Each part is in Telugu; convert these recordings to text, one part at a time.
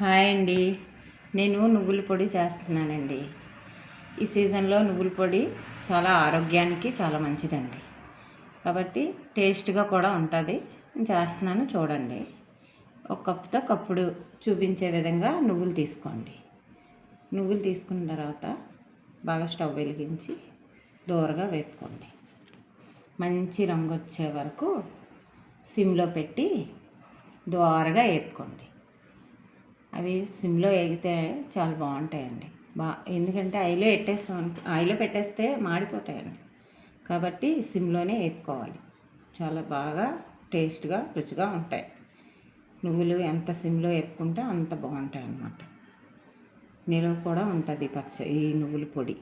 హాయ్ అండి. నేను నువ్వుల పొడి చేస్తున్నానండి. ఈ సీజన్లో నువ్వుల పొడి చాలా ఆరోగ్యానికి చాలా మంచిదండి. కాబట్టి టేస్ట్గా కూడా ఉంటుంది. నేను చేస్తున్నాను చూడండి. ఒక కప్పుతో కప్పుడు చూపించే విధంగా నువ్వులు తీసుకోండి. నువ్వులు తీసుకున్న తర్వాత బాగా స్టవ్ వెలిగించి దోరగా వేపుకోండి. మంచి రంగు వచ్చే వరకు సిమ్లో పెట్టి దోరగా వేపుకోండి. అవి సిమ్లో వేగితే చాలా బాగుంటాయండి. ఎందుకంటే ఆయిల్లో పెట్టేస్తే మాడిపోతాయండి. కాబట్టి సిమ్లోనే వేపుకోవాలి. చాలా బాగా టేస్ట్గా రుచిగా ఉంటాయి. నువ్వులు ఎంత సిమ్లో వేపుకుంటే అంత బాగుంటాయి అన్నమాట. నిల్వ కూడా ఉంటుంది ఈ నువ్వుల పొడి.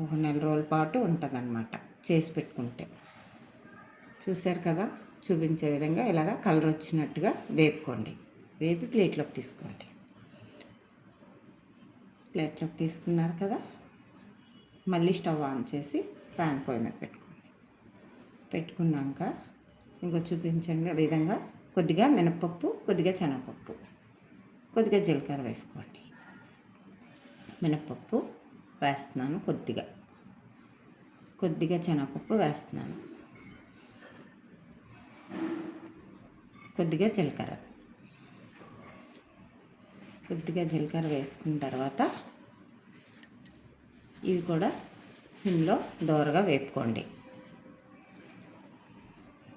ఒక నెల రోజుల పాటు ఉంటుంది అన్నమాట చేసి పెట్టుకుంటే. చూశారు కదా, చూపించే విధంగా ఇలాగ కలర్ వచ్చినట్టుగా వేపుకోండి. వేపి ప్లేట్లోకి తీసుకోండి. ప్లేట్లోకి తీసుకున్నారు కదా, మళ్ళీ స్టవ్ ఆన్ చేసి ప్యాన్ పొయ్యి మీద పెట్టుకున్నాక ఇంకో చూపించండి విధంగా కొద్దిగా మినపప్పు, కొద్దిగా శనగపప్పు, కొద్దిగా జీలకర్ర వేసుకోండి. మినపప్పు వేస్తున్నాను, కొద్దిగా శనగపప్పు వేస్తున్నాను, కొద్దిగా జీలకర్ర వేసుకున్న తర్వాత ఇవి కూడా సిమ్లో దోరగా వేపుకోండి.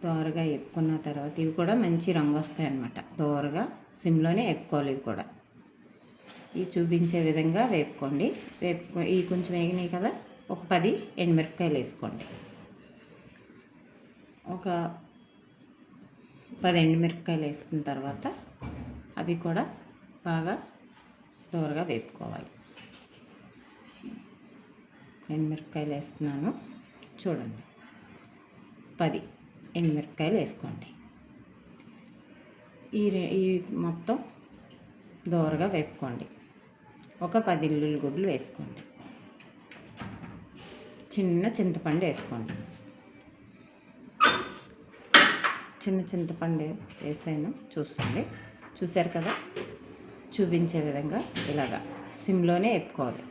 దోరగా వేపుకున్న తర్వాత ఇవి కూడా మంచి రంగు వస్తాయి అన్నమాట. దోరగా సిమ్లోనే వేపుకోవాలి. ఇవి కూడా ఇవి చూపించే విధంగా వేపుకోండి. ఇవి కొంచెం వేగినాయి కదా, ఒక 10 ఎండుమిరపకాయలు వేసుకోండి. ఒక 10 ఎండుమిరపకాయలు వేసుకున్న తర్వాత అవి కూడా బాగా దోరగా వేపుకోవాలి. ఎండుమిరపకాయలు వేస్తున్నాను చూడండి. 10 ఎండుమిరపకాయలు వేసుకోండి. ఈ మొత్తం దోరగా వేపుకోండి. ఒక 10 ఉల్లిగడ్డలు వేసుకోండి. చిన్న చింతపండు వేసుకోండి. చిన్న చింతపండు వేసాను చూసుకోండి. చూశారు కదా, చూపించే విధంగా ఇలాగా సిమ్లోనే వేపుకోవాలి.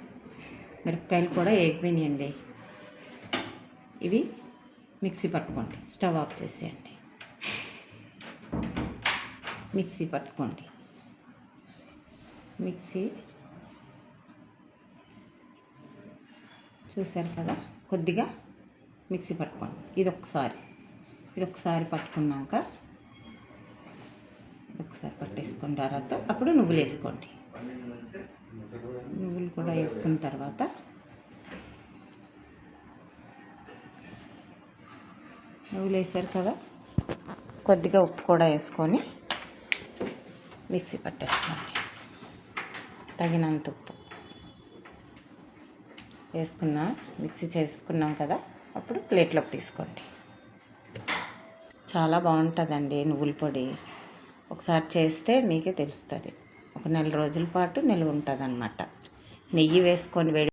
మిరపకాయలు కూడా వేగిపోయినాయండి. ఇవి మిక్సీ పట్టుకోండి. స్టవ్ ఆఫ్ చేసేయండి. మిక్సీ పట్టుకోండి. చూశారు కదా, కొద్దిగా మిక్సీ పట్టుకోండి. ఇది ఒకసారి పట్టుకున్నాక ఒకసారి పట్టేసుకున్న తర్వాత అప్పుడు నువ్వులు వేసుకోండి. నువ్వులు కూడా వేసుకున్న తర్వాత నువ్వులు వేసారు కదా, కొద్దిగా ఉప్పు కూడా వేసుకొని మిక్సీ పట్టేసుకోండి. తగినంత ఉప్పు మిక్సీ చేసుకున్నాం కదా, అప్పుడు ప్లేట్లోకి తీసుకోండి. చాలా బాగుంటుందండి నువ్వుల పొడి. ఒకసారి చేస్తే మీకే తెలుస్తుంది. ఒక నెల రోజుల పాటు నిల్వ ఉంటుంది అన్నమాట. నెయ్యి వేసుకొని